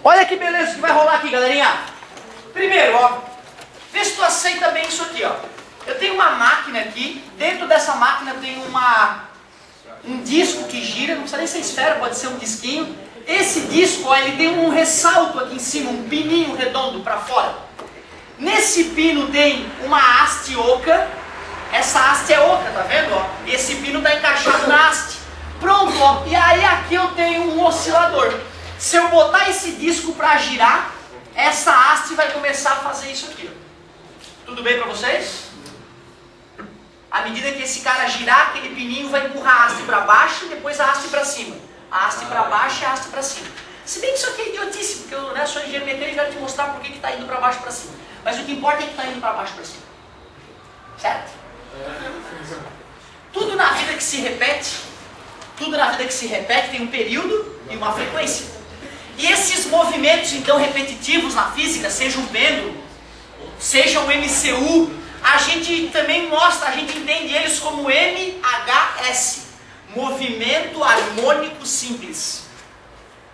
Olha que beleza que vai rolar aqui, galerinha. Primeiro, ó, vê se tu aceita bem isso aqui, ó. Eu tenho uma máquina aqui, dentro dessa máquina tem um disco que gira, não precisa nem ser esfera, pode ser um disquinho. Esse disco, ó, ele tem um ressalto aqui em cima, um pininho redondo para fora. Nesse pino tem uma haste oca. Essa haste é oca, tá vendo? Ó? Esse pino está encaixado na haste. Pronto, ó. E aí aqui eu tenho um oscilador. Se eu botar esse disco para girar, essa haste vai começar a fazer isso aqui. Ó. Tudo bem para vocês? À medida que esse cara girar, aquele pininho vai empurrar a haste para baixo e depois a haste para cima. A haste para baixo e a haste para cima. Se bem que isso aqui é idiotice, porque eu sou engenheiro mecânico e quero te mostrar por que está indo para baixo e para cima. Mas o que importa é que está indo para baixo e para cima. Certo? Tudo na vida que se repete, tem um período e uma frequência. E esses movimentos então repetitivos na física, seja um pêndulo, seja um MCU, a gente também mostra, a gente entende eles como MHS, movimento harmônico simples.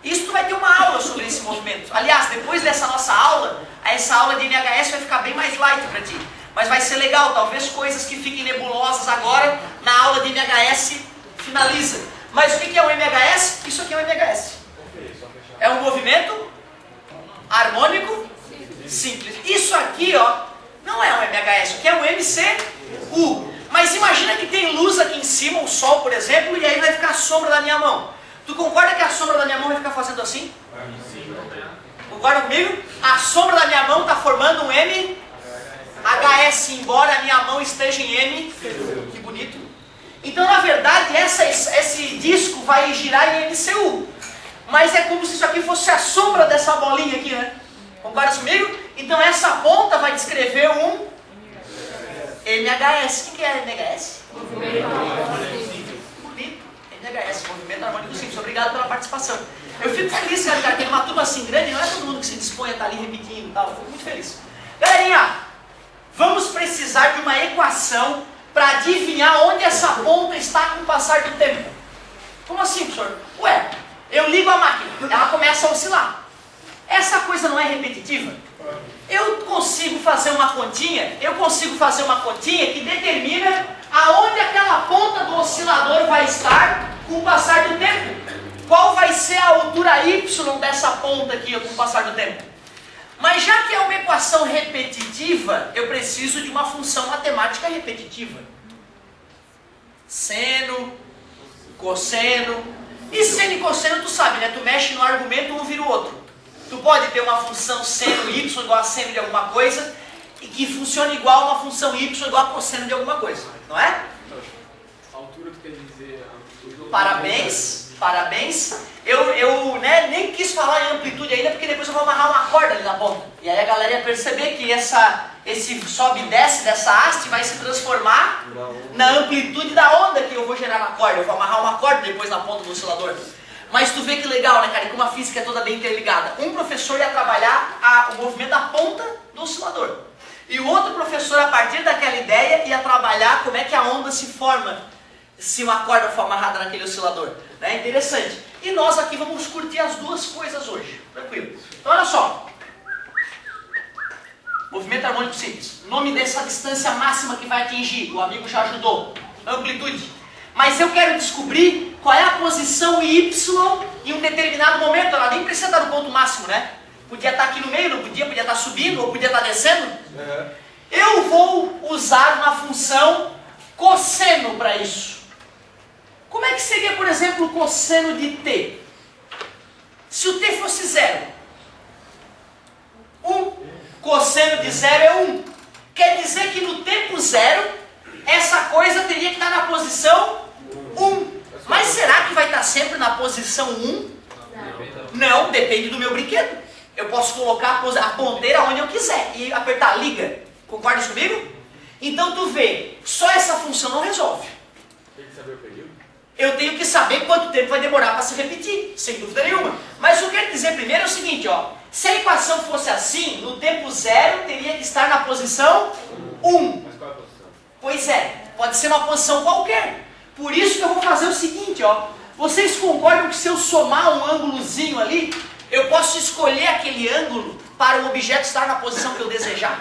Isso tu vai ter uma aula sobre esse movimento. Aliás, depois dessa nossa aula, essa aula de MHS vai ficar bem mais light para ti. Mas vai ser legal, talvez coisas que fiquem nebulosas agora, na aula de MHS finaliza. Mas o que é o MHS? Isso aqui é o MHS. É um movimento harmônico simples. Isso aqui, ó, não é um MHS, isso aqui é um MCU. Mas imagina que tem luz aqui em cima, o sol, por exemplo, e aí vai ficar a sombra da minha mão. Tu concorda que a sombra da minha mão vai ficar fazendo assim? Concorda comigo? A sombra da minha mão está formando um MHS, embora a minha mão esteja em M. Que bonito. Então, na verdade, esse disco vai girar em MCU. Mas é como se isso aqui fosse a sombra dessa bolinha aqui, né? Concorda comigo? Então, essa ponta vai descrever um MHS. O que é MHS? Bonito. MHS, movimento harmônico simples. Obrigado pela participação. Eu fico feliz, cara, tem uma turma assim grande, não é todo mundo que se dispõe a estar ali repetindo e tal. Eu fico muito feliz. Galerinha, vamos precisar de uma equação para adivinhar onde essa ponta está com o passar do tempo. Como assim, professor? Ué, eu ligo a máquina, ela começa a oscilar. Essa coisa não é repetitiva? Eu consigo fazer uma continha que determina aonde aquela ponta do oscilador vai estar com o passar do tempo. Qual vai ser a altura y dessa ponta aqui com o passar do tempo? Mas já que é uma equação repetitiva, eu preciso de uma função matemática repetitiva. Seno, cosseno. E seno e cosseno tu sabe, né? Tu mexe no argumento, um vira o outro. Tu pode ter uma função seno y igual a seno de alguma coisa e que funcione igual a uma função y igual a cosseno de alguma coisa, não é? A altura tu quer dizer... Parabéns. Eu nem quis falar em amplitude ainda, porque depois eu vou amarrar uma corda ali na ponta. E aí a galera ia perceber que esse sobe e desce dessa haste vai se transformar na amplitude da onda que eu vou gerar na corda. Eu vou amarrar uma corda depois na ponta do oscilador. Mas tu vê que legal, né, cara? E como a física é toda bem interligada. Um professor ia trabalhar o movimento da ponta do oscilador. E o outro professor, a partir daquela ideia, ia trabalhar como é que a onda se forma se uma corda for amarrada naquele oscilador. É interessante. E nós aqui vamos curtir as duas coisas hoje. Tranquilo. Então olha só. Movimento harmônico simples. Nome dessa distância máxima que vai atingir. O amigo já ajudou. Amplitude. Mas eu quero descobrir qual é a posição y em um determinado momento. Ela nem precisa estar no ponto máximo, né? Podia estar aqui no meio, não podia? Podia estar subindo ou podia estar descendo. Eu vou usar uma função cosseno para isso. Como é que seria, por exemplo, o cosseno de t? Se o t fosse 0. 1. Cosseno de 0 é 1. Quer dizer que no tempo 0, essa coisa teria que estar na posição 1. Mas será que vai estar sempre na posição 1? Não, depende do meu brinquedo. Eu posso colocar a ponteira onde eu quiser e apertar liga. Concorda comigo? Então tu vê, só essa função não resolve. Tem que saber o período? Eu tenho que saber quanto tempo vai demorar para se repetir, sem dúvida nenhuma. Mas o que eu quero dizer primeiro é o seguinte, ó. Se a equação fosse assim, no tempo 0 teria que estar na posição 1. Mas qual é a posição? Pois é, pode ser uma posição qualquer. Por isso que eu vou fazer o seguinte, ó. Vocês concordam que se eu somar um ângulozinho ali, Eu posso escolher aquele ângulo para o objeto estar na posição que eu desejar?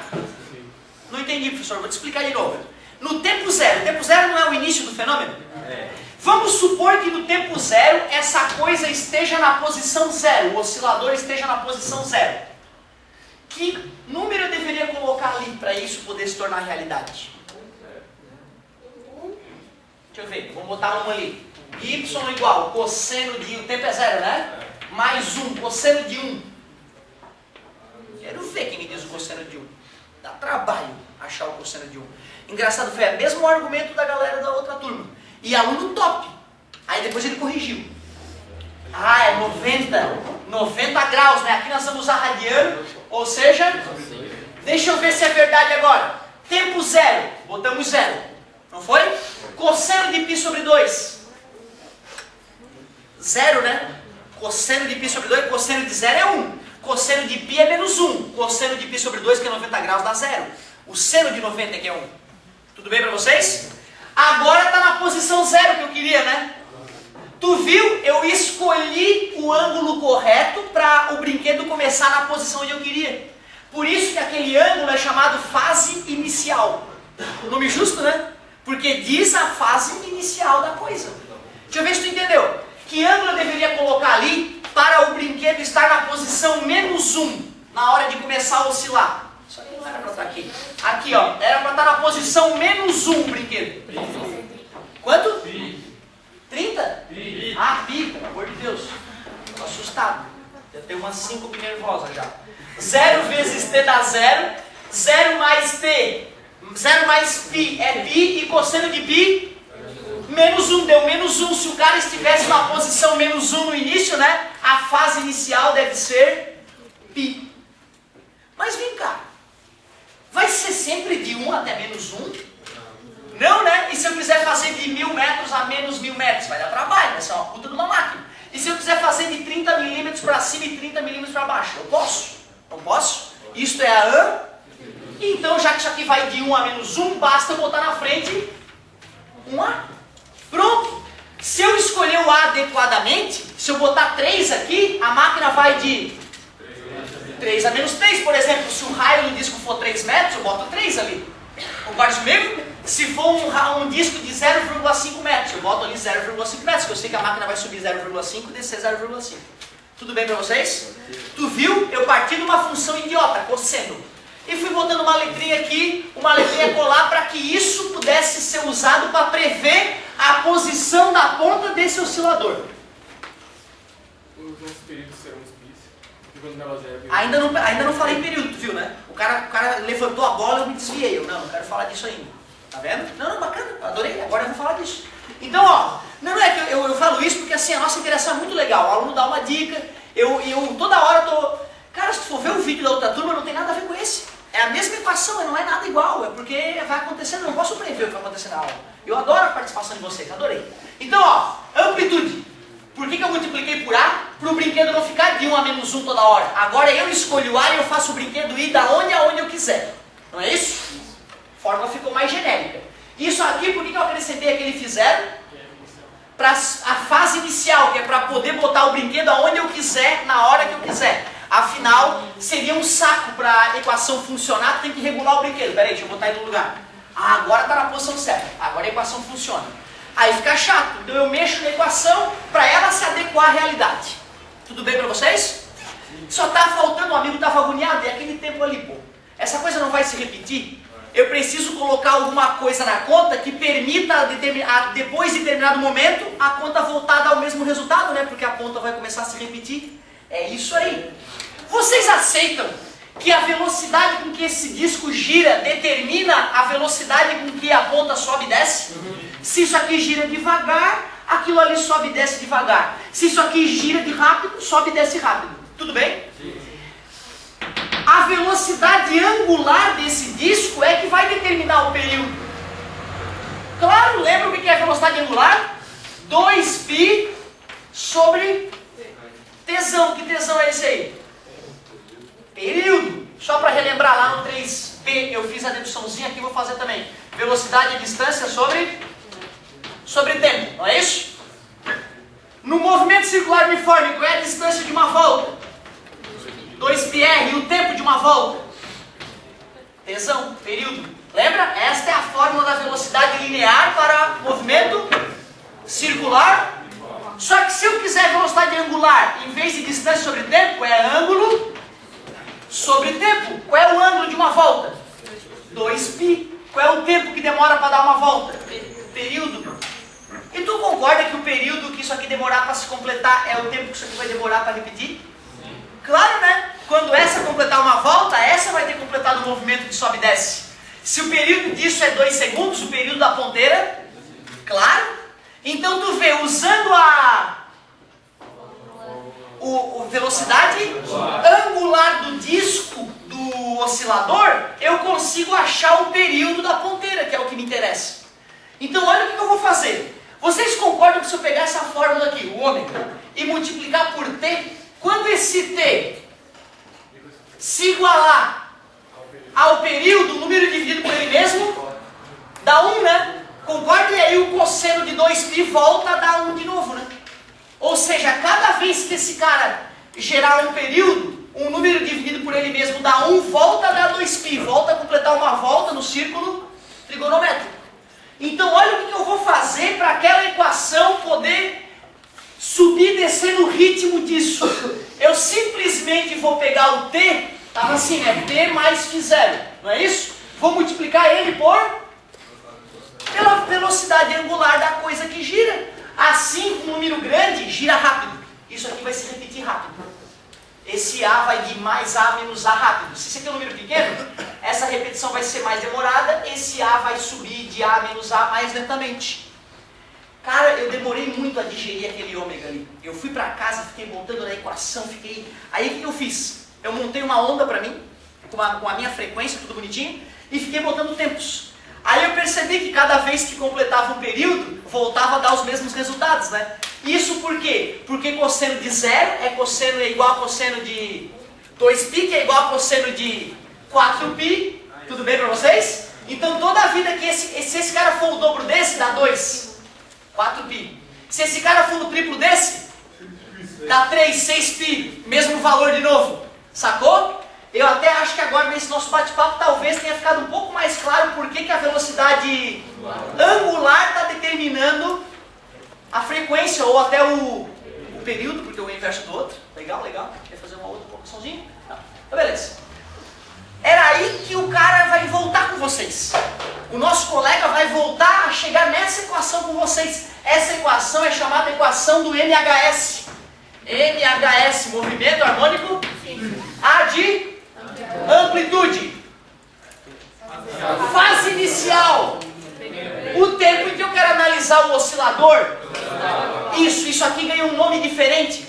Não entendi, professor, vou te explicar de novo. No tempo zero, o tempo zero não é o início do fenômeno? Vamos supor que no tempo zero essa coisa esteja na posição zero, o oscilador esteja na posição zero. Que número eu deveria colocar ali para isso poder se tornar realidade? Deixa eu ver, vamos botar uma ali. Y igual, cosseno de... O tempo é zero, né? Mais 1, cosseno de 1. Quero ver quem me diz o cosseno de 1. Dá trabalho achar o cosseno de 1. Engraçado, foi o mesmo argumento da galera da outra turma. E aluno top. Aí depois ele corrigiu. Ah, é 90 graus, né? Aqui nós vamos usar radiano. Ou seja, deixa eu ver se é verdade agora. Tempo zero, botamos zero. Não foi? Cosseno de π sobre 2. Zero, né? Cosseno de π sobre 2, cosseno de zero é 1. Cosseno de π é menos 1. Cosseno de π sobre 2, que é 90 graus, dá zero. O seno de 90 é que é 1. Tudo bem para vocês? Agora está na posição zero que eu queria, né? Tu viu? Eu escolhi o ângulo correto para o brinquedo começar na posição onde eu queria. Por isso que aquele ângulo é chamado fase inicial. Nome justo, né? Porque diz a fase inicial da coisa. Deixa eu ver se tu entendeu. Que ângulo eu deveria colocar ali para o brinquedo estar na posição menos 1 na hora de começar a oscilar? Isso aqui não era para estar aqui. Aqui, ó. Era para estar na posição menos 1 o brinquedo. Quanto? 30? Ah, pi, pelo amor de Deus. Estou assustado. Eu tenho umas 5 pi nervosas já. 0 vezes t dá 0. 0 mais t. 0 mais pi é pi. E cosseno de pi? Menos 1. Deu menos 1. Se o cara estivesse na posição menos 1 no início, né? A fase inicial deve ser pi. Mas vem cá. Vai ser sempre de 1 até menos 1? Não, né? E se eu quiser fazer de 1000 metros a menos 1000 metros? Vai dar trabalho, vai ser uma puta de uma máquina. E se eu quiser fazer de 30 milímetros para cima e 30 milímetros para baixo? Eu posso? Não posso? Isto é a Então, já que isso aqui vai de 1 a menos 1, basta eu botar na frente um A. Pronto. Se eu escolher o A adequadamente, se eu botar 3 aqui, a máquina vai de 3 a menos 3, por exemplo. Se o raio do disco for 3 metros, eu boto 3 ali. Concorda comigo? Se for um disco de 0,5 metros, eu boto ali 0,5 metros, que eu sei que a máquina vai subir 0,5 e descer 0,5. Tudo bem para vocês? Tu viu? Eu parti de uma função idiota, cosseno. E fui botando uma letrinha aqui, uma letrinha colar, para que isso pudesse ser usado para prever a posição da ponta desse oscilador. Os nossos períodos serão os pis. Ainda não falei em período, tu viu, né? O cara levantou a bola e eu me desviei. Eu não quero falar disso ainda. Tá vendo? Não, bacana, adorei, agora eu vou falar disso. Então, ó, não é que eu falo isso porque assim, a nossa interação é muito legal. O aluno dá uma dica, eu toda hora tô... Cara, se tu for ver o vídeo da outra turma, não tem nada a ver com esse. É a mesma equação, não é nada igual, é porque vai acontecendo, eu não posso prever o que vai acontecer na aula. Eu adoro a participação de vocês, adorei. Então, ó, amplitude. Por que eu multipliquei por A? Para o brinquedo não ficar de 1 a menos 1 toda hora. Agora eu escolho A e eu faço o brinquedo ir da onde aonde eu quiser. Não é isso? A fórmula ficou mais genérica. Isso aqui, por que eu acrescentei aquele fizeram? Para a fase inicial, que é para poder botar o brinquedo aonde eu quiser, na hora que eu quiser. Afinal, seria um saco para a equação funcionar, tem que regular o brinquedo. Peraí, deixa eu botar ele no lugar. Ah, agora está na posição certa. Agora a equação funciona. Aí fica chato. Então eu mexo na equação para ela se adequar à realidade. Tudo bem para vocês? Só está faltando, o amigo estava agoniado, é aquele tempo ali, pô. Essa coisa não vai se repetir? Eu preciso colocar alguma coisa na conta que permita, depois de determinado momento, a conta voltar a dar o mesmo resultado, né? Porque a conta vai começar a se repetir. É isso aí. Vocês aceitam que a velocidade com que esse disco gira determina a velocidade com que a ponta sobe e desce? Se isso aqui gira devagar, aquilo ali sobe e desce devagar. Se isso aqui gira de rápido, sobe e desce rápido. Tudo bem? Sim. A velocidade angular desse disco é que vai determinar o período. Claro, lembra o que é a velocidade angular? 2π sobre tesão. Que tesão é esse aí? Período. Só para relembrar, lá no 3p eu fiz a deduçãozinha, aqui vou fazer também. Velocidade e distância sobre tempo, não é isso? No movimento circular uniforme, qual é a distância de uma volta? entre R e o tempo de uma volta? Atenção, período. Lembra? Esta é a fórmula da velocidade linear para movimento circular. Só que se eu quiser velocidade angular, em vez de distância sobre tempo, é ângulo sobre tempo. Qual é o ângulo de uma volta? 2π. Qual é o tempo que demora para dar uma volta? Período. E tu concorda que o período que isso aqui demorar para se completar é o tempo que isso aqui vai demorar para repetir? Claro, né? Quando essa completar uma volta, essa vai ter completado o movimento de sobe e desce. Se o período disso é 2 segundos, o período da ponteira, claro. Então tu vê, usando a velocidade angular do disco do oscilador, eu consigo achar o período da ponteira, que é o que me interessa. Então olha o que eu vou fazer. Vocês concordam que se eu pegar essa fórmula aqui, o ômega, e multiplicar por t, quando esse t se igualar ao período, o número dividido por ele mesmo, dá 1, né? Concorda? E aí o cosseno de 2π volta a dar 1 de novo, né? Ou seja, cada vez que esse cara gerar um período, um número dividido por ele mesmo dá 1, volta a dar 2π, volta a completar uma volta no círculo trigonométrico. Então olha o que eu vou fazer para aquela equação poder subir e descer no ritmo disso. Eu simplesmente vou pegar o t, estava assim, né? T mais φ0, não é isso? Vou multiplicar ele pela velocidade angular da coisa que gira. Assim, um número grande gira rápido. Isso aqui vai se repetir rápido. Esse A vai de mais A menos A rápido. Se esse aqui é um número pequeno, essa repetição vai ser mais demorada. Esse A vai subir de A menos A mais lentamente. Cara, eu demorei muito a digerir aquele ômega ali. Eu fui pra casa, fiquei montando na equação, Aí o que eu fiz? Eu montei uma onda pra mim, com a minha frequência, tudo bonitinho, e fiquei botando tempos. Aí eu percebi que cada vez que completava um período, voltava a dar os mesmos resultados, né? Isso por quê? Porque cosseno de 0 é igual a cosseno de 2π, que é igual a cosseno de 4π. Tudo bem para vocês? Então toda a vida que se esse cara for o dobro desse, dá 2. 4π. Se esse cara for o triplo desse, dá 3, 6π. Mesmo valor de novo. Sacou? Eu até acho que agora nesse nosso bate-papo talvez tenha ficado um pouco mais claro por que a velocidade angular está determinando a frequência ou até o período, porque um é o inverso do outro. Legal, legal. Quer fazer uma outra colocaçãozinha? Então, beleza. Era aí que o cara vai voltar com vocês. O nosso colega vai voltar a chegar nessa equação com vocês. Essa equação é chamada equação do MHS. MHS, movimento harmônico. A de amplitude. Fase inicial. O tempo em que eu quero analisar o oscilador. Isso aqui ganha um nome diferente.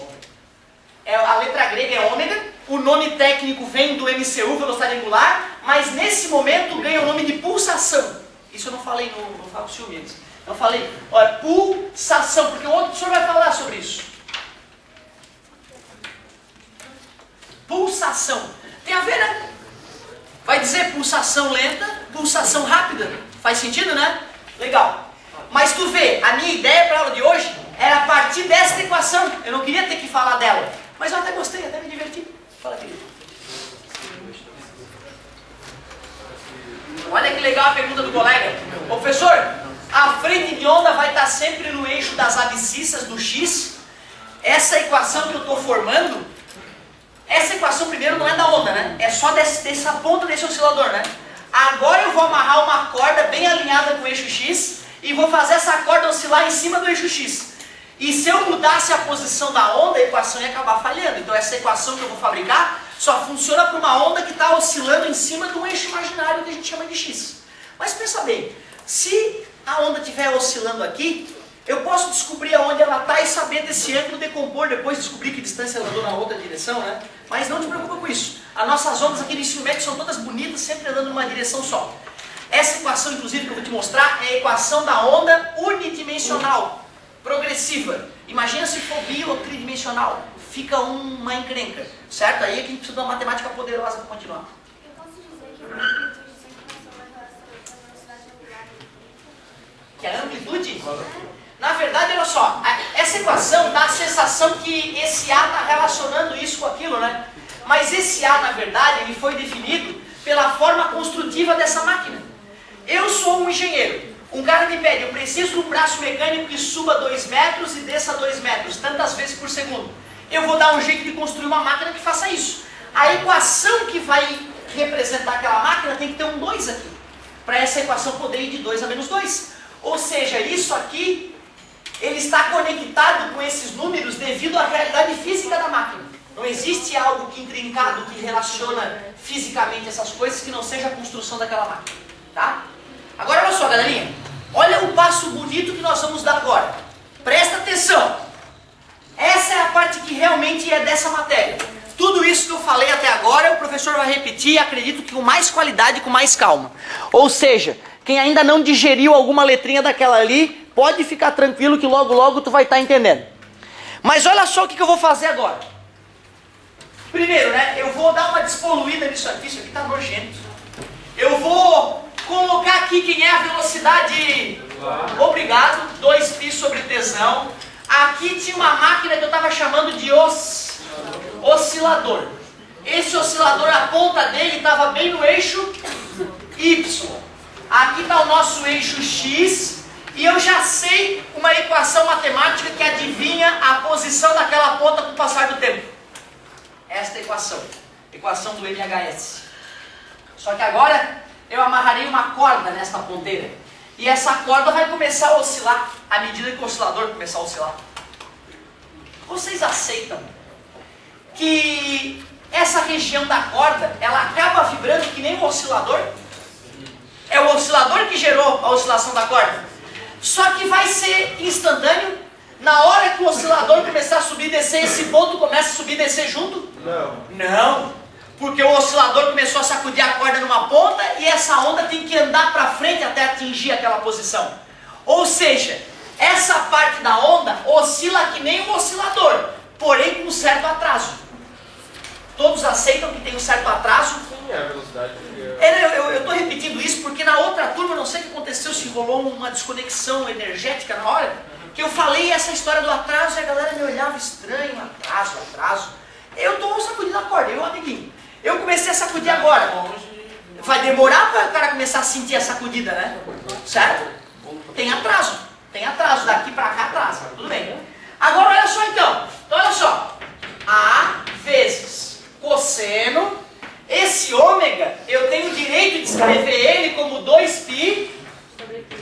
A letra grega é ômega. O nome técnico vem do MCU, velocidade angular. Mas nesse momento ganha o nome de pulsação. Isso eu não falei no Fábio Silveiros. Eu falei, olha, pulsação, porque o outro professor vai falar sobre isso. Pulsação. Tem a ver, né? Vai dizer pulsação lenta, pulsação rápida. Faz sentido, né? Legal. Mas tu vê, a minha ideia para a aula de hoje era a partir desta equação. Eu não queria ter que falar dela. Mas eu até gostei, até me diverti. Fala, querido. Olha que legal a pergunta do colega. Ô, professor, a frente de onda vai estar sempre no eixo das abscissas do X? Essa equação que eu estou formando, essa equação primeiro não é da onda, né? É só dessa ponta desse oscilador, né? Agora eu vou amarrar uma corda bem alinhada com o eixo X e vou fazer essa corda oscilar em cima do eixo X. E se eu mudasse a posição da onda, a equação ia acabar falhando. Então essa equação que eu vou fabricar só funciona para uma onda que está oscilando em cima de um eixo imaginário que a gente chama de X. Mas pensa bem, se a onda estiver oscilando aqui, eu posso descobrir aonde ela está e saber desse ângulo decompor, depois descobrir que distância ela andou na outra direção, né? Mas não te preocupa com isso. As nossas ondas aqui no ensino médio são todas bonitas, sempre andando numa direção só. Essa equação, inclusive, que eu vou te mostrar, é a equação da onda unidimensional, progressiva. Imagina se for bi ou tridimensional. Fica uma encrenca, certo? Aí é que a gente precisa de uma matemática poderosa para continuar. Eu posso dizer que a amplitude sempre passou mais relacionada com a velocidade angular. Que a amplitude? Na verdade, olha só, essa equação dá a sensação que esse A está relacionando isso com aquilo, né? Mas esse A, na verdade, ele foi definido pela forma construtiva dessa máquina. Eu sou um engenheiro. Um cara me pede, eu preciso de um braço mecânico que suba 2 metros e desça 2 metros, tantas vezes por segundo. Eu vou dar um jeito de construir uma máquina que faça isso. A equação que vai representar aquela máquina tem que ter um 2 aqui, para essa equação poder ir de 2 a menos 2. Ou seja, isso aqui, ele está conectado com esses números devido à realidade física da máquina. Não existe algo que intrincado, que relaciona fisicamente essas coisas que não seja a construção daquela máquina. Tá? Agora olha só, galerinha. Olha o passo bonito que nós vamos dar agora. Presta atenção. Essa é a parte que realmente é dessa matéria. Tudo isso que eu falei até agora, o professor vai repetir, acredito que com mais qualidade e com mais calma. Ou seja, quem ainda não digeriu alguma letrinha daquela ali, pode ficar tranquilo que logo logo tu vai estar entendendo. Mas olha só o que eu vou fazer agora. Primeiro, né, eu vou dar uma despoluída nisso aqui tá nojento. Eu vou colocar aqui quem é a velocidade, obrigado, 2π sobre tesão. Aqui tinha uma máquina que eu estava chamando de oscilador. Esse oscilador, a ponta dele estava bem no eixo Y. Aqui está o nosso eixo X. E eu já sei uma equação matemática que adivinha a posição daquela ponta com o passar do tempo. Esta equação. Equação do MHS. Só que agora eu amarrarei uma corda nesta ponteira. E essa corda vai começar a oscilar à medida que o oscilador começar a oscilar. Vocês aceitam que essa região da corda, ela acaba vibrando que nem um oscilador? É o oscilador que gerou a oscilação da corda. Só que vai ser instantâneo. Na hora que o oscilador começar a subir e descer, esse ponto começa a subir e descer junto? Não. Porque o oscilador começou a sacudir a corda numa ponta e essa onda tem que andar para frente até atingir aquela posição. Ou seja, essa parte da onda oscila que nem um oscilador, porém com um certo atraso. Todos aceitam que tem um certo atraso? Sim, é a velocidade. Eu estou repetindo isso porque na outra turma, não sei o que aconteceu, se rolou uma desconexão energética na hora, que eu falei essa história do atraso e a galera me olhava estranho, atraso. Eu estou sacudindo a corda, eu amiguinho. Eu comecei a sacudir agora. Vai demorar para o cara começar a sentir a sacudida, né? Certo? Tem atraso. Daqui para cá atrasa. Tudo bem. Agora olha só então. Olha só. A vezes cosseno. Esse ômega, eu tenho o direito de escrever ele como 2π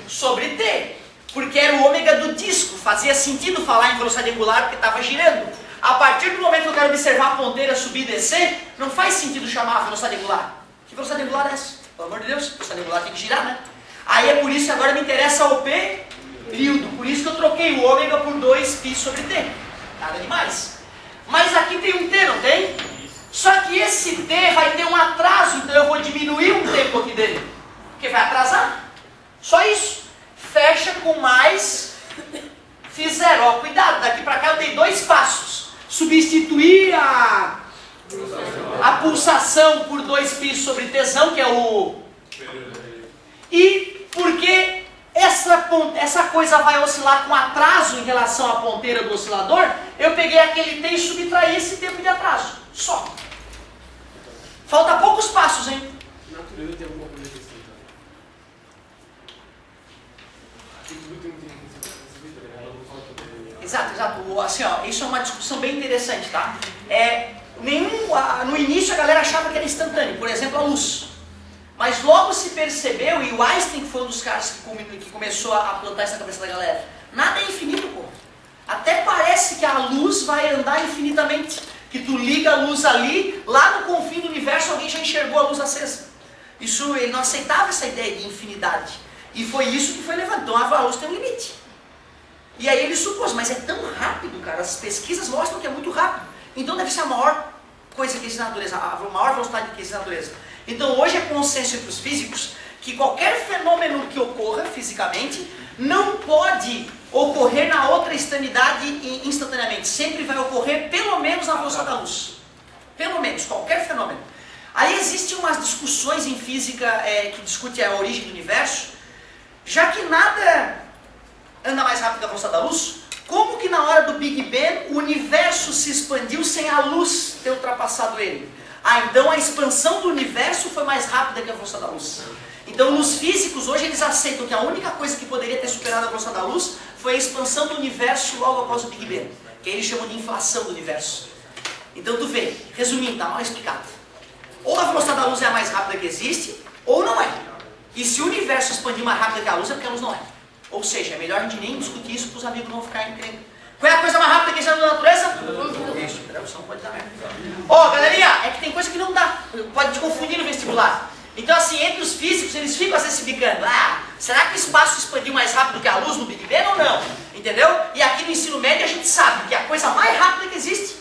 sobre t. Porque era o ômega do disco. Fazia sentido falar em velocidade angular porque estava girando. A partir do momento que eu quero observar a ponteira subir e descer, não faz sentido chamar a velocidade angular. Que velocidade angular é essa? Pelo amor de Deus, a velocidade angular tem que girar, né? Aí é por isso que agora me interessa o período. Por isso que eu troquei o ômega por 2π sobre t. Nada demais. Mas aqui tem um t, não tem? Só que esse t vai ter um atraso, então eu vou diminuir um tempo aqui dele. Porque vai atrasar. Só isso. Fecha com mais... Fiz 0. Ó, cuidado, daqui para cá eu dei 2 passos. Substituir a pulsação por 2π sobre tesão, que é o... E porque essa coisa vai oscilar com atraso em relação à ponteira do oscilador, eu peguei aquele t e subtraí esse tempo de atraso. Só. Falta poucos passos, hein? Na natureza tem alguma coisa assim, tá? Tudo tem Exato. Assim, ó, isso é uma discussão bem interessante, tá? No início a galera achava que era instantâneo, por exemplo, a luz. Mas logo se percebeu, e o Einstein foi um dos caras que começou a plantar isso na cabeça da galera, nada é infinito, pô. Até parece que a luz vai andar infinitamente. Que tu liga a luz ali, lá no confim do universo alguém já enxergou a luz acesa. Ele não aceitava essa ideia de infinidade. E foi isso que foi levantado. Então a luz tem um limite. E aí ele supôs, mas é tão rápido, cara, as pesquisas mostram que é muito rápido. Então deve ser a maior coisa que existe na natureza, a maior velocidade que existe na natureza. Então hoje é consenso entre os físicos que qualquer fenômeno que ocorra fisicamente não pode ocorrer na outra extremidade instantaneamente. Sempre vai ocorrer pelo menos na velocidade da luz. Pelo menos, qualquer fenômeno. Aí existem umas discussões em física que discutem a origem do universo. Já que nada anda mais rápido que a velocidade da luz, como que na hora do Big Bang o universo se expandiu sem a luz ter ultrapassado ele. Ah, então a expansão do universo foi mais rápida que a velocidade da luz. Então nos físicos hoje eles aceitam que a única coisa que poderia ter superado a velocidade da luz foi a expansão do universo logo após o Big Bang, que eles chamam de inflação do universo. Então tu vê, resumindo, está mal explicado. Ou a velocidade da luz é a mais rápida que existe, ou não é. E se o universo expandir mais rápido que a luz, é porque a luz não é. Ou seja, é melhor a gente nem discutir isso para os amigos não ficarem crendo. Qual é a coisa mais rápida que existe na natureza? Isso, você não pode dar merda. Ó, galerinha, é que tem coisa que não dá. Pode te confundir no vestibular. Então assim, entre os físicos, eles ficam assim se bicando. Ah, será que o espaço expandiu mais rápido que a luz no Big Bang ou não? Entendeu? E aqui no ensino médio a gente sabe que a coisa mais rápida que existe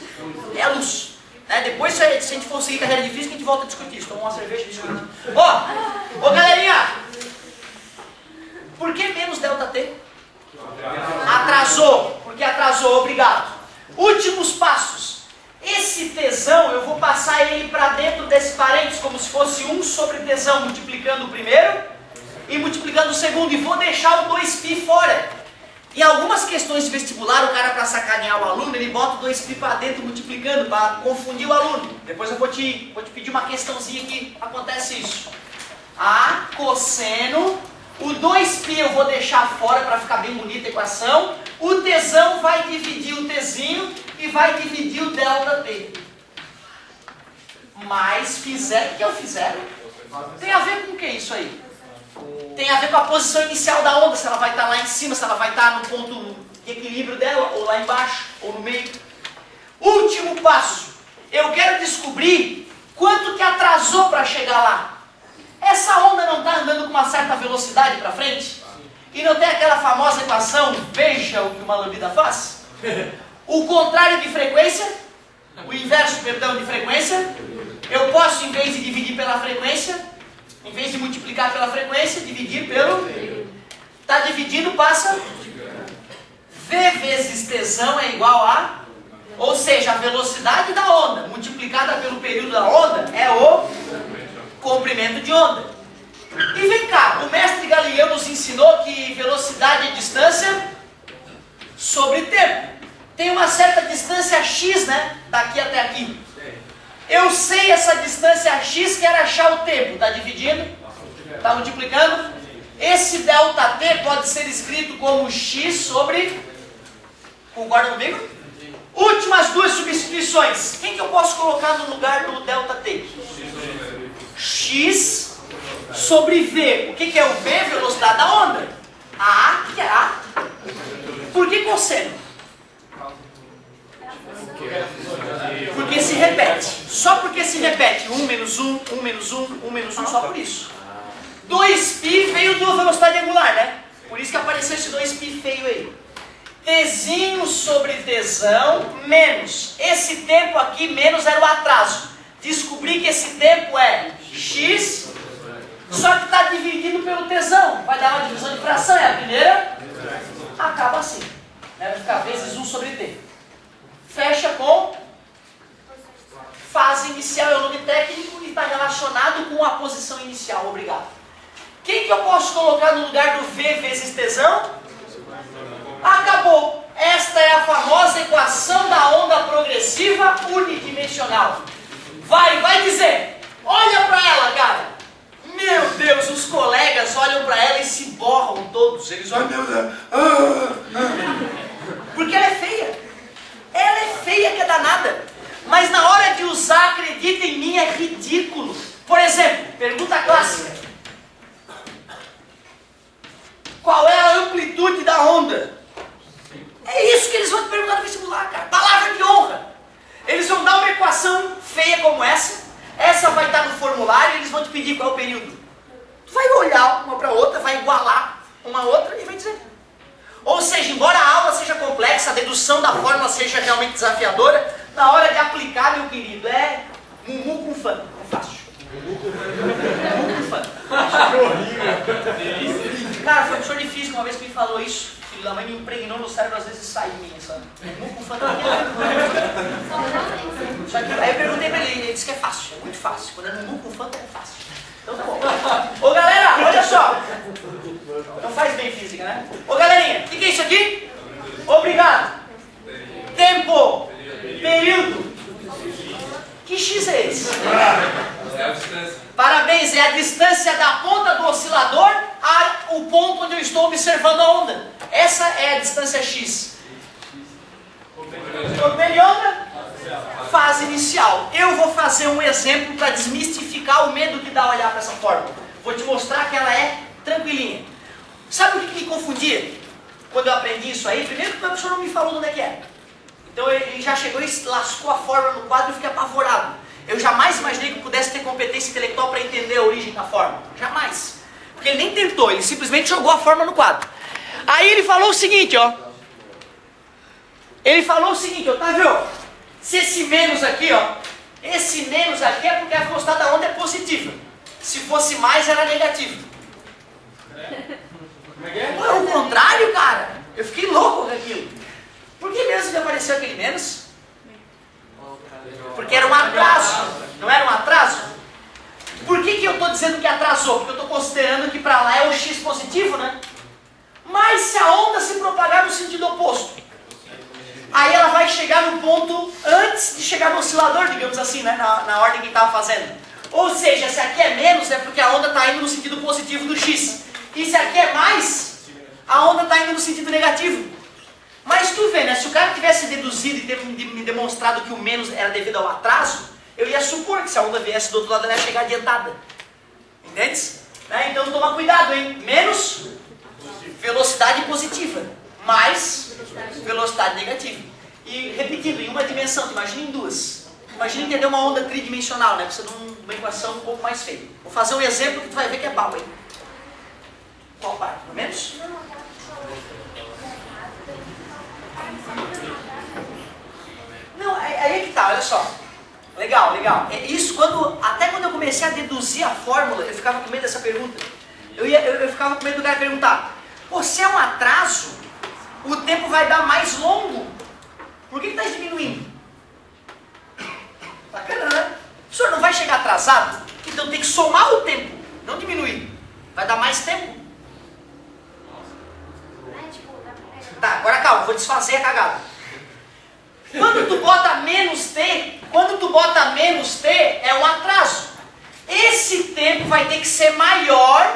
é a luz. Né? Depois, se a gente for seguir carreira de física, a gente volta a discutir isso. Toma uma cerveja e discute. Ó, galerinha, por que menos ΔT? Atrasou, porque atrasou, obrigado. Últimos passos. Esse tesão, eu vou passar ele para dentro desse parênteses, como se fosse 1 sobre tesão, multiplicando o primeiro e multiplicando o segundo, e vou deixar o 2π fora. Em algumas questões de vestibular, o cara, para sacanear o aluno, ele bota o 2π para dentro, multiplicando, para confundir o aluno. Depois eu vou te pedir uma questãozinha que acontece isso. A cosseno, o 2π eu vou deixar fora para ficar bem bonita a equação. O tesão vai dividir o tzinho e vai dividir o ΔT. Mas fizer, o que eu fizer? Tem a ver com o que isso aí? Tem a ver com a posição inicial da onda, se ela vai estar lá em cima, se ela vai estar no ponto de equilíbrio dela, ou lá embaixo, ou no meio. Último passo. Eu quero descobrir quanto que atrasou para chegar lá. Essa onda não está andando com uma certa velocidade para frente? E não tem aquela famosa equação, veja o que uma lambida faz? O contrário de frequência, o inverso, perdão, de frequência, eu posso, em vez de dividir pela frequência, em vez de multiplicar pela frequência, dividir pelo... Está dividindo, passa... V vezes tesão é igual a... Ou seja, a velocidade da onda multiplicada pelo período da onda é o comprimento de onda. E vem cá, o mestre Galileu nos ensinou que velocidade é distância sobre tempo. Tem uma certa distância x, né? Daqui até aqui. Eu sei essa distância x, quero achar o tempo. Está dividindo? Está multiplicando? Esse ΔT pode ser escrito como x sobre... Concorda comigo? Últimas duas substituições. Quem que eu posso colocar no lugar do ΔT? X sobre V. O que é o V? Velocidade da onda. A, que é A. Por que cosseno? Porque se repete. Só porque se repete. 1 menos 1, 1 menos 1, 1 menos 1, só por isso. 2π veio da velocidade angular, né? Por isso que apareceu esse 2π feio aí. Tzinho sobre tesão menos. Esse tempo aqui, menos era o atraso. Descobri que esse tempo é x, só que está dividido pelo tesão. Vai dar uma divisão de fração, é a primeira. Acaba assim. Vai ficar vezes 1 sobre t. Fecha com fase inicial, é o nome técnico e está relacionado com a posição inicial. Obrigado. Quem que eu posso colocar no lugar do V vezes tesão? Acabou. Esta é a famosa equação da onda progressiva unidimensional. Vai dizer. Olha para ela, cara. Meu Deus, os colegas olham para ela e se borram todos. Eles olham, meu Deus. Porque ela é feia. Ela é feia que é danada. Mas na hora de usar, acredita em mim, é ridículo. Por exemplo, pergunta clássica. Qual é a amplitude da onda? É isso que eles vão te perguntar no vestibular, cara. Palavra de honra. Eles vão dar uma equação feia como essa. Essa vai estar no formulário e eles vão te pedir qual é o período. Tu vai olhar uma para outra, vai igualar uma outra e vai dizer. Ou seja, embora a aula seja complexa, a dedução da fórmula seja realmente desafiadora, na hora de aplicar, meu querido, é mumu com fã. É fácil. Mumu com fã. Cara, foi um professor de física uma vez que me falou isso. Filho da mãe me impregnou no cérebro, às vezes sai de mim, sabe? Mumu com fã também. Aí eu perguntei pra ele disse que é fácil, é muito fácil. Quando é mumu com fã, é fácil. Então tá bom. Ô galera, olha só. Não faz bem física, né? Ô galerinha, o que é isso aqui? Obrigado. Tempo. Período. vez, é a distância da ponta do oscilador ao ponto onde eu estou observando a onda. Essa é a distância x. Comprimento de onda, fase inicial. Eu vou fazer um exemplo para desmistificar o medo que dá olhar para essa fórmula. Vou te mostrar que ela é tranquilinha. Sabe o que me confundia quando eu aprendi isso aí? Primeiro que o professor não me falou de onde é que é. Então ele já chegou e lascou a fórmula no quadro e eu fiquei apavorado. Eu jamais imaginei que eu pudesse ter competência intelectual para entender a origem da fórmula. Jamais. Porque ele nem tentou, ele simplesmente jogou a fórmula no quadro. Aí ele falou o seguinte, ó. Ele falou o seguinte, Otávio. Se esse menos aqui, ó. Esse menos aqui é porque a velocidade da onda é positiva. Se fosse mais, era negativo. É o contrário, cara. Eu fiquei louco com aquilo. Por que mesmo que apareceu aquele menos? Porque era um atraso. Não era um atraso? Por que eu estou dizendo que atrasou? Porque eu estou considerando que para lá é o x positivo, né? Mas se a onda se propagar no sentido oposto, aí ela vai chegar no ponto antes de chegar no oscilador, digamos assim, né? Na ordem que estava fazendo. Ou seja, se aqui é menos, é porque a onda está indo no sentido positivo do x. E se aqui é mais, a onda está indo no sentido negativo. Mas tu vê, né? Se o cara tivesse deduzido e me demonstrado que o menos era devido ao atraso, eu ia supor que se a onda viesse do outro lado, ela ia chegar adiantada. Entende? Né? Então toma cuidado, hein? Menos velocidade positiva, mais velocidade negativa. E repetindo, em uma dimensão, imagina em duas. Imagina entender uma onda tridimensional, né? Precisa de uma equação um pouco mais feia. Vou fazer um exemplo que tu vai ver que é bom, hein? Qual parte? Pelo menos? Não, aí é que tá, olha só. Legal, legal. Isso até quando eu comecei a deduzir a fórmula, eu ficava com medo dessa pergunta. Eu ficava com medo do cara perguntar, pô, se é um atraso, o tempo vai dar mais longo. Por que está diminuindo? Bacana, né? O senhor não vai chegar atrasado? Então tem que somar o tempo, não diminuir. Vai dar mais tempo? Tá, agora calma, vou desfazer a cagada. Quando tu bota menos t, é um atraso. Esse tempo vai ter que ser maior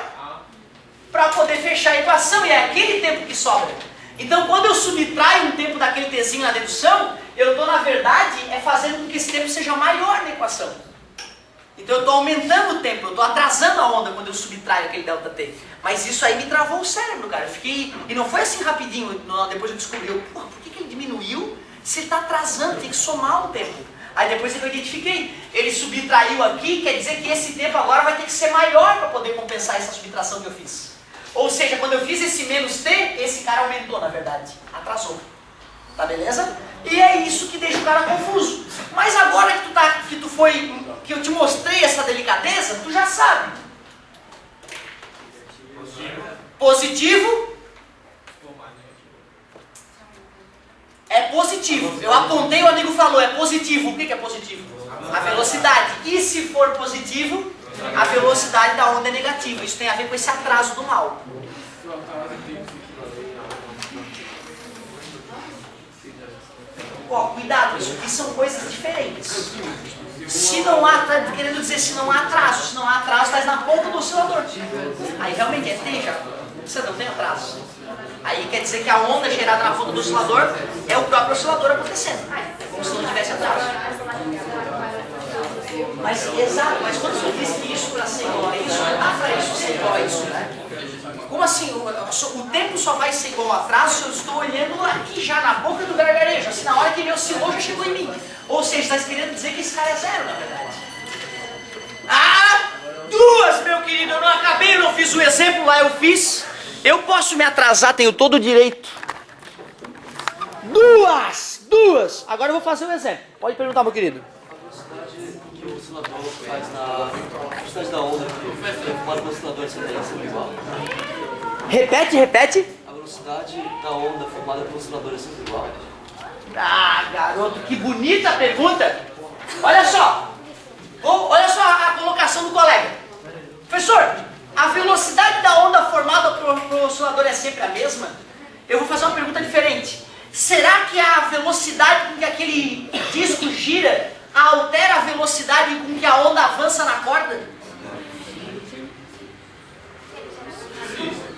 para poder fechar a equação, e é aquele tempo que sobra. Então, quando eu subtraio um tempo daquele tzinho na dedução, eu estou, na verdade, fazendo com que esse tempo seja maior na equação. Então, eu estou aumentando o tempo, eu estou atrasando a onda quando eu subtraio aquele ΔT. Mas isso aí me travou o cérebro, cara. Eu fiquei... E não foi assim rapidinho, depois eu descobri, por que ele diminuiu se ele está atrasando, tem que somar o tempo. Aí depois eu identifiquei, ele subtraiu aqui, quer dizer que esse tempo agora vai ter que ser maior para poder compensar essa subtração que eu fiz. Ou seja, quando eu fiz esse menos t, esse cara aumentou, na verdade. Atrasou. Tá beleza? E é isso que deixa o cara confuso. Mas agora que eu te mostrei essa delicadeza, tu já sabe. Positivo é positivo. Eu apontei, o amigo falou, é positivo. O que é positivo? A velocidade. E se for positivo, a velocidade da onda é negativa. Isso tem a ver com esse atraso do mal. Ó, cuidado, isso aqui são coisas diferentes. Se não há, tá querendo dizer se não há atraso, está na ponta do oscilador. Aí realmente é T já. Você não tem atraso. Aí quer dizer que a onda gerada na ponta do oscilador é o próprio oscilador acontecendo. Como se não tivesse atraso. Exato, mas quando você diz que isso para ser igual a isso, não dá para isso ser igual a isso, né? Como assim? O tempo só vai ser igual ao atraso se eu estou olhando aqui já na boca do gargarejo. Assim, na hora que ele oscilou, já chegou em mim. Ou seja, está querendo dizer que esse cara é zero, na verdade. Duas, meu querido, eu não acabei, eu não fiz o exemplo lá, eu fiz. Eu posso me atrasar, tenho todo o direito. Duas. Agora eu vou fazer um exemplo. Pode perguntar, meu querido. Que o oscilador faz na velocidade da onda que formada pelo oscilador sempre igual? Repete. A velocidade da onda formada pelo oscilador é sempre igual? Garoto, que bonita pergunta. Olha só. Olha só a colocação do colega. Professor, a velocidade da onda formada pelo oscilador é sempre a mesma? Eu vou fazer uma pergunta diferente. Será que a velocidade com que aquele disco gira altera a velocidade com que a onda avança na corda?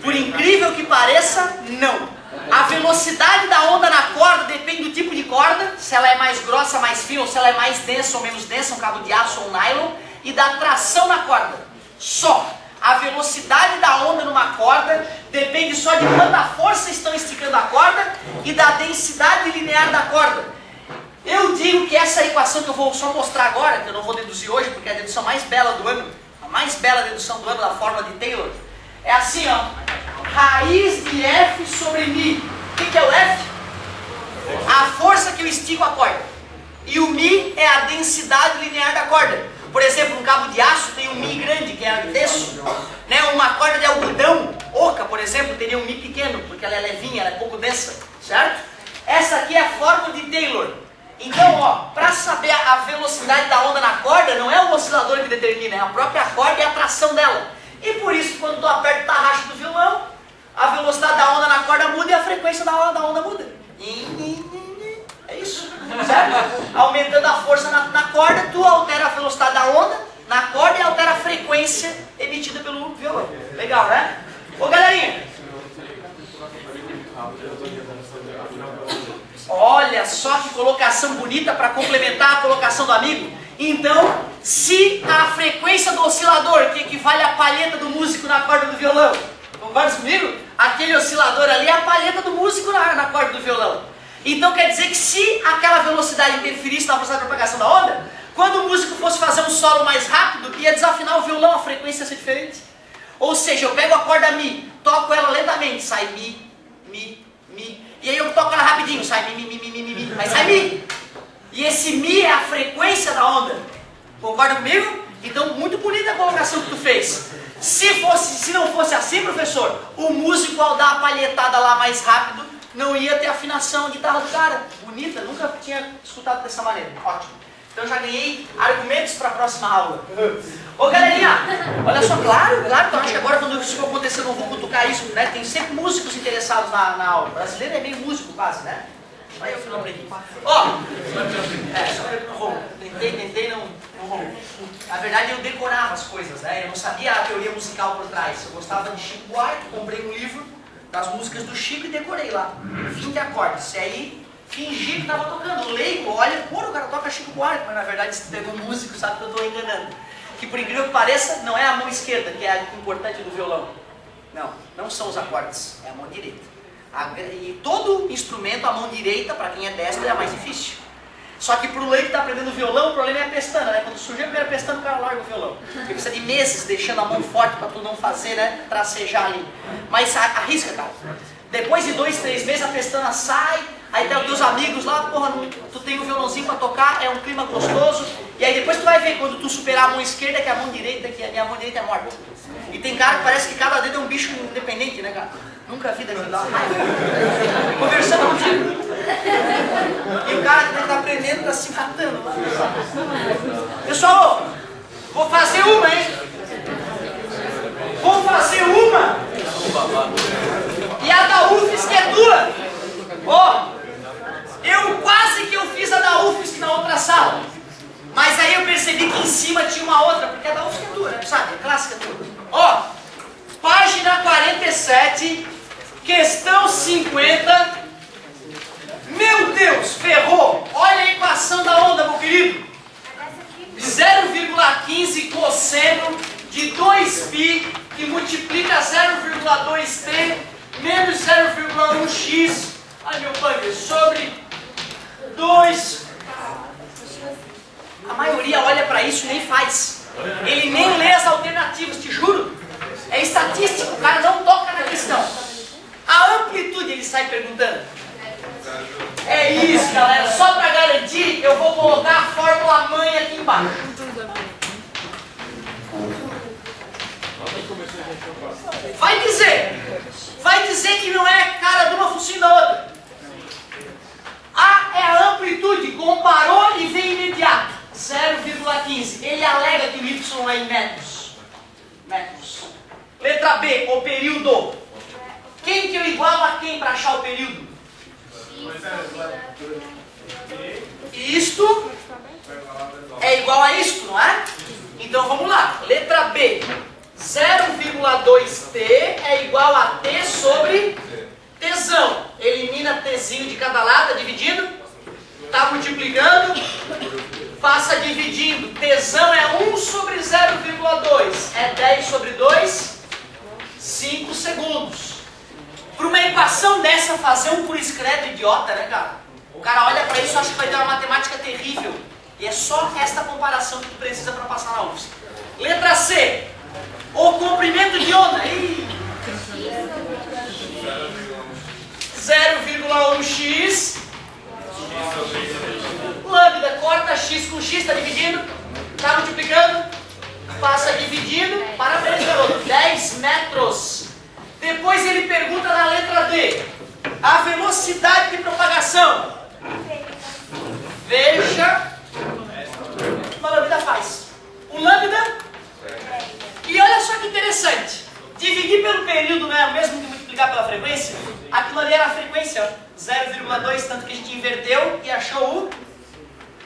Por incrível que pareça, não. A velocidade da onda na corda depende do tipo de corda, se ela é mais grossa, mais fina, ou se ela é mais densa ou menos densa, um cabo de aço ou um nylon, e da tração na corda. Só. A velocidade da onda numa corda depende só de quanta força estão esticando a corda e da densidade linear da corda. Eu digo que essa equação que eu vou só mostrar agora, que eu não vou deduzir hoje, porque é a dedução mais bela do ano, a mais bela dedução do ano da fórmula de Taylor, é assim, ó, raiz de F sobre Mi. O que é o F? A força que eu estico a corda. E o Mi é a densidade linear da corda. Por exemplo, um cabo de aço tem um Mi grande, que é denso. Né? Uma corda de algodão oca, por exemplo, teria um Mi pequeno, porque ela é levinha, ela é pouco densa, certo? Essa aqui é a fórmula de Taylor. Então, ó, para saber a velocidade da onda na corda, não é o oscilador que determina, é a própria corda e a tração dela. E por isso, quando tu aperta o tarraxo do violão, a velocidade da onda na corda muda e a frequência da onda muda. É isso, certo? Aumentando a força na corda, tu altera a velocidade da onda na corda e altera a frequência emitida pelo violão. Legal, né? Ô, galerinha! Olha só que colocação bonita para complementar a colocação do amigo. Então, se a frequência do oscilador, que equivale à palheta do músico na corda do violão, concorda comigo? Aquele oscilador ali é a palheta do músico na corda do violão. Então quer dizer que se aquela velocidade interferisse na velocidade de propagação da onda, quando o músico fosse fazer um solo mais rápido, ia desafinar o violão, a frequência ia ser diferente. Ou seja, eu pego a corda Mi, toco ela lentamente, sai Mi, Mi, Mi. E aí eu toco ela rapidinho, sai Mi, Mi, Mi, Mi, Mi, Mi, mas sai Mi. E esse Mi é a frequência da onda. Concorda comigo? Então, muito bonita a colocação que tu fez. Se não fosse assim, professor, o músico ao dar a palhetada lá mais rápido, não ia ter afinação de guitarra do cara. Bonita, nunca tinha escutado dessa maneira. Ótimo. Então já ganhei argumentos para a próxima aula. Ô galerinha, olha só, claro, então acho que agora quando isso for acontecer eu não vou cutucar isso, né? Tem sempre músicos interessados na aula. O brasileiro é meio músico quase, né? Só eu que não aprendi. Ó, só eu que não vou. Tentei, não vou. Na verdade eu decorava as coisas, né? Eu não sabia a teoria musical por trás. Eu gostava de Chico Buarque, comprei um livro das músicas do Chico e decorei lá. Fim de acordes. E aí fingi que estava tocando. O leigo olha, pô, o cara toca Chico Buarque, mas na verdade se pegou músico, sabe que eu estou enganando. Que por incrível que pareça, não é a mão esquerda que é a importante do violão. Não são os acordes, é a mão direita. E todo instrumento, a mão direita, para quem é destro, é a mais difícil. Só que para o leigo que está aprendendo violão, o problema é a pestana, né? Quando surgiu a primeira pestana, o cara larga o violão. Porque precisa de meses deixando a mão forte para tu não fazer, né? Tracejar ali. Mas arrisca, cara. Depois de 2, 3 meses a pestana sai, aí tem os teus amigos lá, porra, tu tem um violãozinho para tocar, é um clima gostoso. E aí depois tu vai ver, quando tu superar a mão esquerda, que é a mão direita, que a minha mão direita é morta. E tem cara que parece que cada dedo é um bicho independente, né, cara? Nunca vi daquilo lá. Conversando contigo. E o cara que está aprendendo está se matando lá. Pessoal, vou fazer uma, hein? Vou fazer uma. E a da UFSC que é tua. Ó, eu quase que eu fiz a da UFSC na outra sala. Mas aí eu percebi que em cima tinha uma outra, porque a da UFSC é tua, né? Sabe? É clássica tua. Ó, página 47, questão 50. Meu Deus, ferrou! Olha a equação da onda, meu querido. 0,15 cosseno de 2π que multiplica 0,2t menos 0,1x. Ai meu pai, sobre 2. A maioria olha para isso e nem faz. Ele nem lê as alternativas, te juro. É estatístico, o cara não toca na questão. A amplitude ele sai perguntando. É isso, galera. Só para garantir, eu vou colocar a fórmula mãe aqui embaixo. Vai dizer que não é cara de uma focinho da outra. A é a amplitude, comparou e veio imediato. 0,15. Ele alega que o Y é em metros. Letra B, o período. Quem que eu igualo a quem para achar o período? Isto é igual a isto, não é? Então vamos lá. Letra B. 0,2t é igual a Tzinho de cada lado, dividindo. Está multiplicando. Passa dividindo. Tzão é 1 sobre 0,2. É 10 sobre 2. 5 segundos. Para uma equação dessa, fazer um por escredo idiota, né, cara? O cara olha para isso e acha que vai ter uma matemática terrível. E é só esta comparação que tu precisa para passar na UFSC. Letra C. O comprimento de onda. 0,1x. Lambda, corta x com x, está dividindo. Está multiplicando. Passa dividindo. Parabéns, garoto. 10 metros. Depois ele pergunta na letra D. A velocidade de propagação. Veja. Uma lambda faz. O lambda. E olha só que interessante. Dividir pelo período não é o mesmo que multiplicar pela frequência? Aquilo ali era a frequência, 0,2, tanto que a gente inverteu e achou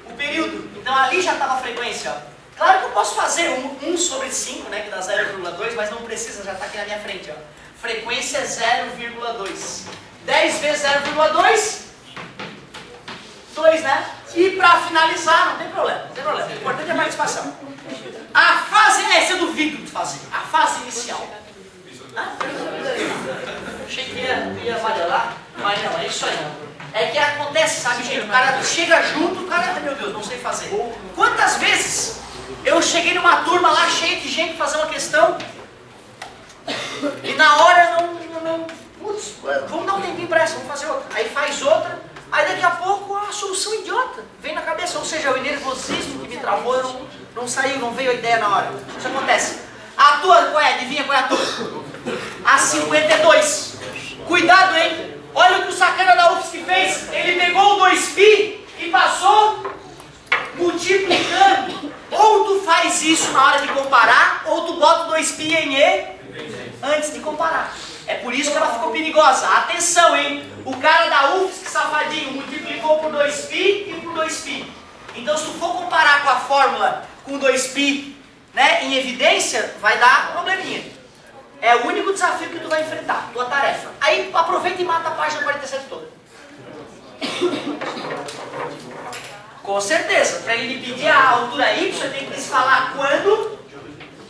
o período. Então ali já estava a frequência. Ó. Claro que eu posso fazer 1 sobre 5, né, que dá 0,2, mas não precisa, já está aqui na minha frente. Ó. Frequência é 0,2. 10 vezes 0,2, 2, né? E para finalizar, não tem problema, não tem problema. O importante é a participação. A fase, essa eu duvido de fazer. A fase inicial. Achei que ia lá, mas não, é isso aí. É que acontece, sabe, gente? O cara chega junto, o cara, meu Deus, não sei fazer. Quantas vezes eu cheguei numa turma lá cheia de gente fazer uma questão e na hora não putz, vamos dar um tempinho para essa, vamos fazer outra. Aí faz outra, aí daqui a pouco a solução idiota vem na cabeça. Ou seja, o nervosismo que me travou não saiu, não veio a ideia na hora. Isso acontece. A tua, qual é? Adivinha qual é a tua? A 52. Cuidado, hein? Olha o que o sacana da UFSC fez. Ele pegou o 2π e passou multiplicando. Ou tu faz isso na hora de comparar, ou tu bota o 2π em E antes de comparar. É por isso que ela ficou perigosa. Atenção, hein? O cara da UFSC, safadinho, multiplicou por 2π e por 2π. Então, se tu for comparar com a fórmula com 2π, né, em evidência, vai dar probleminha. É o único desafio que tu vai enfrentar, tua tarefa. Aí aproveita e mata a página 47 toda. Com certeza, para ele pedir a altura y, tem que falar quando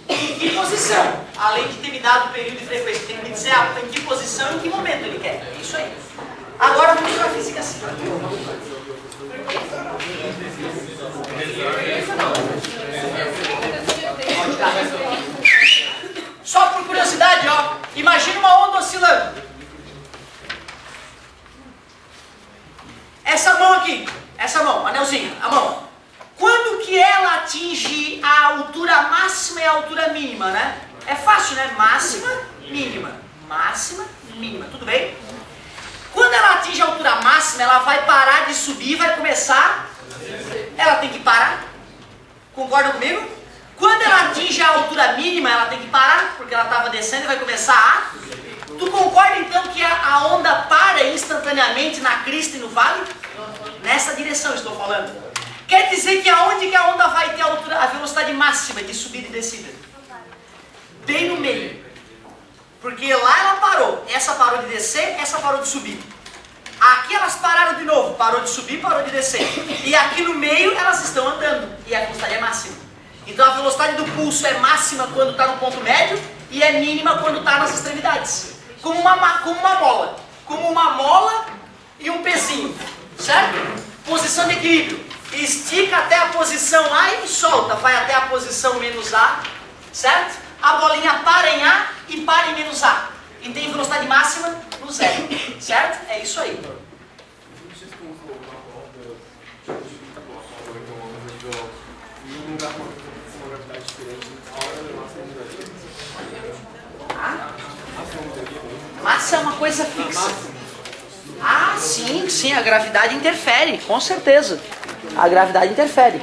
e em que posição. Além de ter me dado o período de frequência, tem que me dizer em que posição e em que momento ele quer. É isso aí. Agora vamos para a física assim. Só por curiosidade, ó, imagina uma onda oscilando. Essa mão aqui, essa mão, anelzinho, a mão. Quando que ela atinge a altura máxima e a altura mínima, né? É fácil, né? Máxima, mínima, tudo bem? Quando ela atinge a altura máxima, ela vai parar de subir e vai começar. Ela tem que parar. Concordam comigo? Quando ela atinge a altura mínima, ela tem que parar, porque ela estava descendo e vai começar a... Tu concorda então que a onda para instantaneamente na crista e no vale? Nessa direção estou falando. Quer dizer que aonde que a onda vai ter a velocidade máxima de subida e descida? Bem no meio. Porque lá ela parou. Essa parou de descer, essa parou de subir. Aqui elas pararam de novo. Parou de subir, parou de descer. E aqui no meio elas estão andando. E a velocidade é máxima. Então a velocidade do pulso é máxima quando está no ponto médio e é mínima quando está nas extremidades. Como uma mola. Como uma mola e um pezinho. Certo? Posição de equilíbrio. Estica até a posição A e solta. Vai até a posição menos A. Certo? A bolinha para em A e para em menos A. E tem velocidade máxima no zero. Certo? É isso aí. Massa é uma coisa fixa. Ah, sim, a gravidade interfere, com certeza. A gravidade interfere.